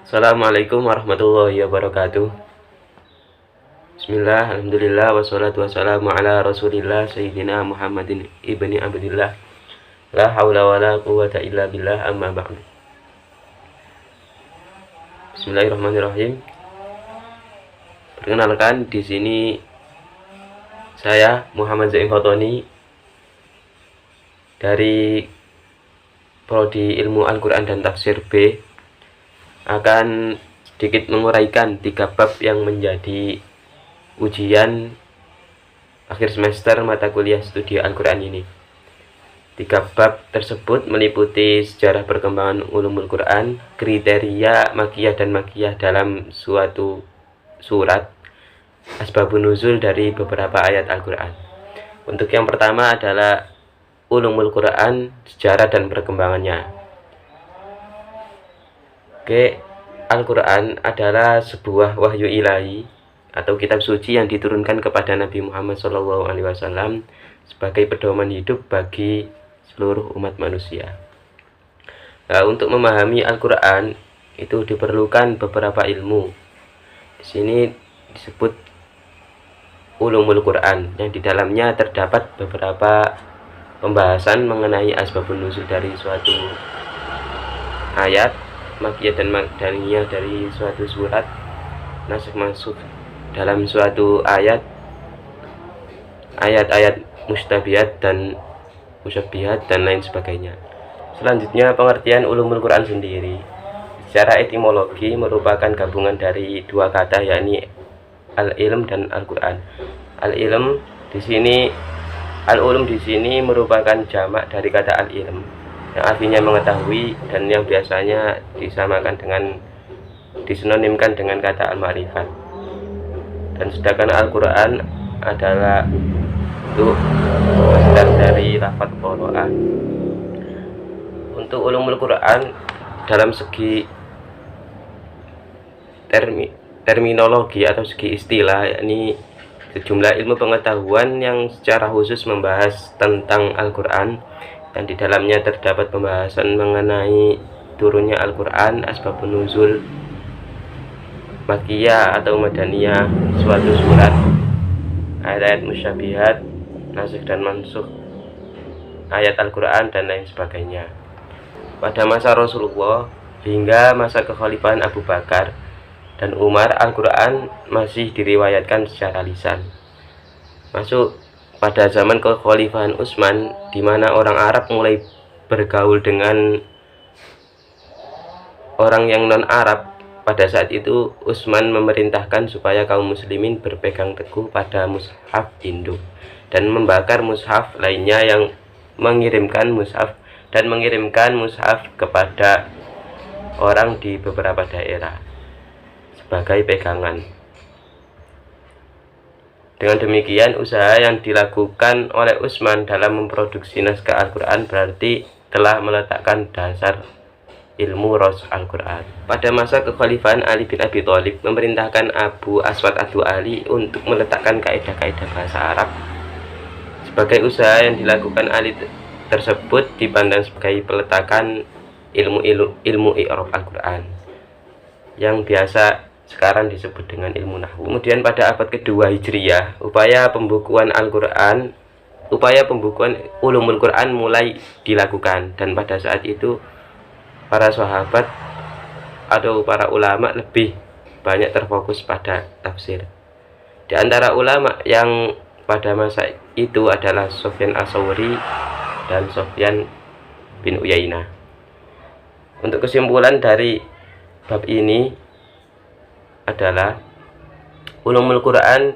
Assalamualaikum warahmatullahi wabarakatuh. Bismillah, alhamdulillah, wassalatu wassalamu ala rasulillah Sayyidina Muhammadin ibni Abdillah. La hawla wa la quwwata illa billah, amma ba'du. Bismillahirrahmanirrahim. Perkenalkan, di sini saya Muhammad Zaim Fatoni dari Prodi Ilmu Al-Quran dan Tafsir B akan sedikit menguraikan 3 bab yang menjadi ujian akhir semester mata kuliah studi Al-Quran ini. 3 bab tersebut meliputi sejarah perkembangan ulumul Quran, kriteria makiyah dan makiyah dalam suatu surat, asbabun nuzul dari beberapa ayat Al-Quran. Untuk yang pertama adalah ulumul Quran, sejarah dan perkembangannya. Al-Quran adalah sebuah wahyu ilahi atau kitab suci yang diturunkan kepada Nabi Muhammad SAW sebagai pedoman hidup bagi seluruh umat manusia. Nah, untuk memahami Al-Quran itu diperlukan beberapa ilmu. Di sini disebut ulumul Quran, yang di dalamnya terdapat beberapa pembahasan mengenai asbabun nuzul dari suatu ayat, makiyah dan madaniyah dari suatu surat, nasikh mansukh dalam suatu ayat, ayat-ayat mustabihat dan musyabihat dan lain sebagainya. Selanjutnya, pengertian ulumul Quran sendiri. Secara etimologi merupakan gabungan dari 2 kata, yakni al-ilm dan Al-Quran. Al-ilm di sini, al-ulum di sini merupakan jamak dari kata al-ilm, yang artinya mengetahui dan yang biasanya disinonimkan dengan kata al-ma'rifat. Dan sedangkan Al-Quran adalah untuk masdar dari lafaz qara'a. Untuk ulumul Quran dalam segi terminologi atau segi istilah, yakni sejumlah ilmu pengetahuan yang secara khusus membahas tentang Al-Quran, dan di dalamnya terdapat pembahasan mengenai turunnya Al-Quran, asbabun nuzul, makiyah atau madaniyah suatu surat, ayat-ayat musyabihat, nasikh dan mansukh ayat Al-Quran dan lain sebagainya. Pada masa Rasulullah hingga masa kekhalifahan Abu Bakar dan Umar, Al-Quran masih diriwayatkan secara lisan. Masuk pada zaman kekhalifahan Utsman, di mana orang Arab mulai bergaul dengan orang yang non-Arab. Pada saat itu Utsman memerintahkan supaya kaum muslimin berpegang teguh pada mushaf induk dan membakar mushaf lainnya, yang mengirimkan mushaf kepada orang di beberapa daerah sebagai pegangan. Dengan demikian, usaha yang dilakukan oleh Utsman dalam memproduksi naskah Al-Quran berarti telah meletakkan dasar ilmu ros Al-Quran. Pada masa kekhalifahan Ali bin Abi Thalib memerintahkan Abu Aswad Ad-Du'ali untuk meletakkan kaidah-kaidah bahasa Arab. Sebagai usaha yang dilakukan Ali tersebut dipandang sebagai peletakan ilmu i'rab Al-Quran, yang biasa sekarang disebut dengan ilmu nahwu. Kemudian pada abad kedua Hijriyah, upaya pembukuan ulumul Quran mulai dilakukan, dan pada saat itu para sahabat atau para ulama lebih banyak terfokus pada tafsir. Di antara ulama yang pada masa itu adalah Sufyan Ats-Tsauri dan Sufyan bin Uyainah. Untuk kesimpulan dari bab ini adalah ulumul Quran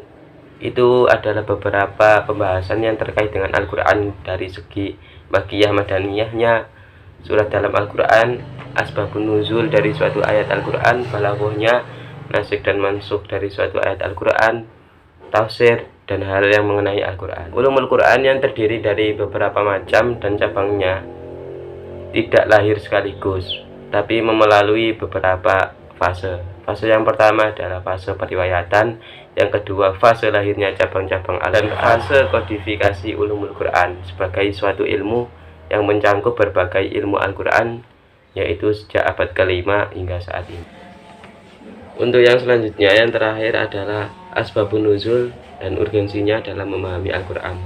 itu adalah beberapa pembahasan yang terkait dengan Al-Quran dari segi makiyah madaniyahnya, surat dalam Al-Quran, asbabun nuzul dari suatu ayat Al-Quran, balaghahnya, nasikh dan mansukh dari suatu ayat Al-Quran, tafsir dan hal yang mengenai Al-Quran. Ulumul Quran yang terdiri dari beberapa macam dan cabangnya tidak lahir sekaligus, tapi melalui beberapa fase. Fase yang pertama adalah fase periwayatan, yang kedua fase lahirnya cabang-cabang dan fase kodifikasi ulumul Quran sebagai suatu ilmu yang mencangkup berbagai ilmu Al-Quran, yaitu sejak abad ke-5 hingga saat ini. Untuk yang selanjutnya, yang terakhir adalah asbabun nuzul dan urgensinya dalam memahami Al-Quran.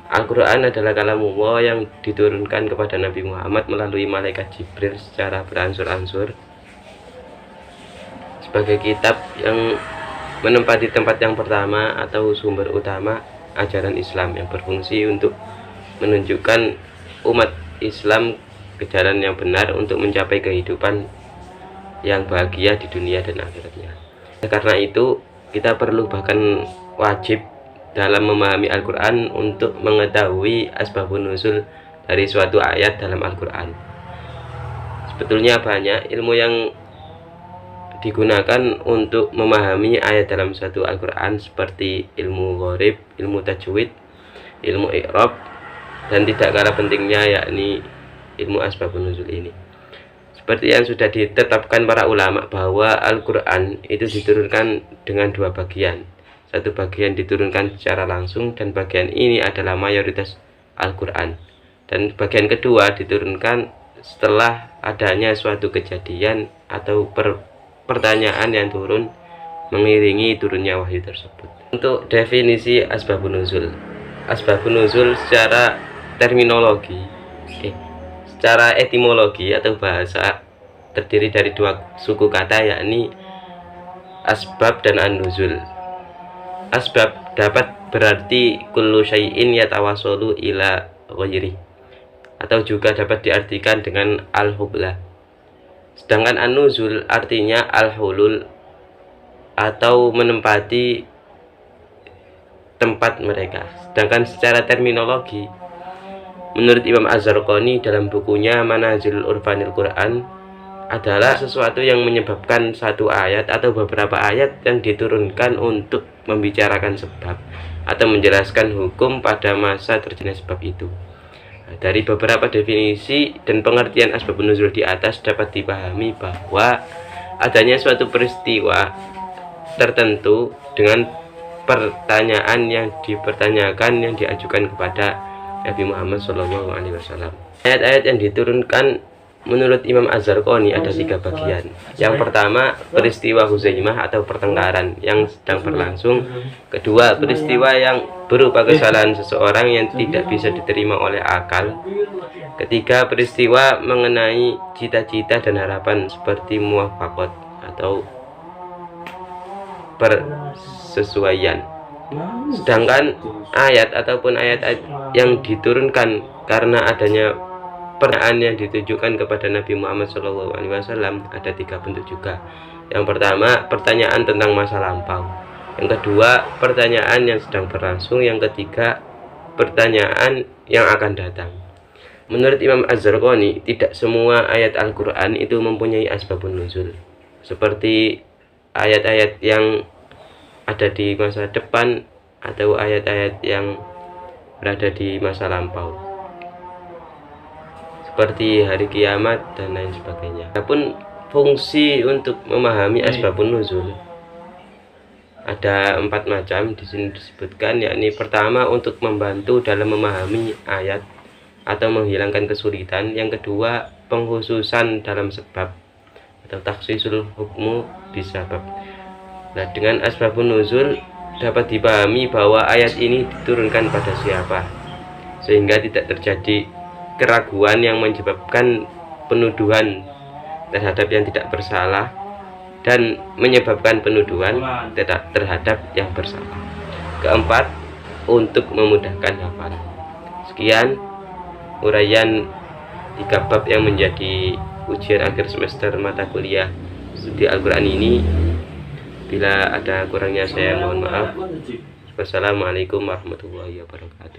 Al-Quran adalah kalamullah yang diturunkan kepada Nabi Muhammad melalui malaikat Jibril secara beransur-ansur sebagai kitab yang menempati tempat yang pertama atau sumber utama ajaran Islam, yang berfungsi untuk menunjukkan umat Islam ke jalan yang benar untuk mencapai kehidupan yang bahagia di dunia dan akhiratnya. Karena itu kita perlu, bahkan wajib, dalam memahami Al-Quran untuk mengetahui asbabun nuzul dari suatu ayat dalam Al-Quran. Sebetulnya banyak ilmu yang digunakan untuk memahami ayat dalam suatu Al-Quran, seperti ilmu gharib, ilmu tajwid, ilmu i'rab, dan tidak kalah pentingnya yakni ilmu asbabun nuzul ini. Seperti yang sudah ditetapkan para ulama bahwa Al-Quran itu diturunkan dengan dua bagian. Satu bagian diturunkan secara langsung, dan bagian ini adalah mayoritas Al-Quran. Dan bagian kedua diturunkan setelah adanya suatu kejadian atau pertanyaan yang turun mengiringi turunnya wahyu tersebut. Untuk definisi asbabun nuzul. Asbabun nuzul secara terminologi, secara etimologi atau bahasa, terdiri dari dua suku kata, yakni asbab dan an-nuzul. Asbab dapat berarti kullu syai'in yatawassalu ila ghairi, atau juga dapat diartikan dengan al-hubla. Sedangkan an-nuzul artinya al-hulul, atau menempati tempat mereka. Sedangkan secara terminologi, menurut Imam Az-Zarqani dalam bukunya Manazilul Urfanil Quran, adalah sesuatu yang menyebabkan satu ayat atau beberapa ayat yang diturunkan untuk membicarakan sebab atau menjelaskan hukum pada masa terjadinya sebab itu. Dari beberapa definisi dan pengertian asbabun nuzul di atas dapat dipahami bahwa adanya suatu peristiwa tertentu dengan pertanyaan yang dipertanyakan yang diajukan kepada Nabi Muhammad SAW. Ayat-ayat yang diturunkan menurut Imam Az-Zarqani ada tiga bagian. Yang pertama, peristiwa Huzaimah atau pertengkaran yang sedang berlangsung. Kedua, peristiwa yang berupa kesalahan seseorang yang tidak bisa diterima oleh akal. Ketiga, peristiwa mengenai cita-cita dan harapan seperti muwafaqat atau persesuaian. Sedangkan ayat ataupun ayat-ayat yang diturunkan karena adanya pertanyaan yang ditujukan kepada Nabi Muhammad SAW ada tiga bentuk juga. Yang pertama, pertanyaan tentang masa lampau. Yang kedua, pertanyaan yang sedang berlangsung. Yang ketiga, pertanyaan yang akan datang. Menurut Imam Az-Zarqani, tidak semua ayat Al-Quran itu mempunyai asbabun nuzul, seperti ayat-ayat yang ada di masa depan atau ayat-ayat yang berada di masa lampau, seperti hari kiamat dan lain sebagainya. Adapun fungsi untuk memahami asbabun nuzul ada 4 macam di sini disebutkan, yakni pertama, untuk membantu dalam memahami ayat atau menghilangkan kesulitan. Yang kedua, pengkhususan dalam sebab atau takhsisul hukmu bisabab. Nah, dengan asbabun nuzul dapat dipahami bahwa ayat ini diturunkan pada siapa, sehingga tidak terjadi keraguan yang menyebabkan penuduhan terhadap yang tidak bersalah dan menyebabkan penuduhan terhadap yang bersalah. Keempat, untuk memudahkan hafalan. Sekian uraian 3 bab yang menjadi ujian akhir semester mata kuliah studi Al-Quran ini. Bila ada kurangnya saya mohon maaf. Wassalamualaikum warahmatullahi wabarakatuh.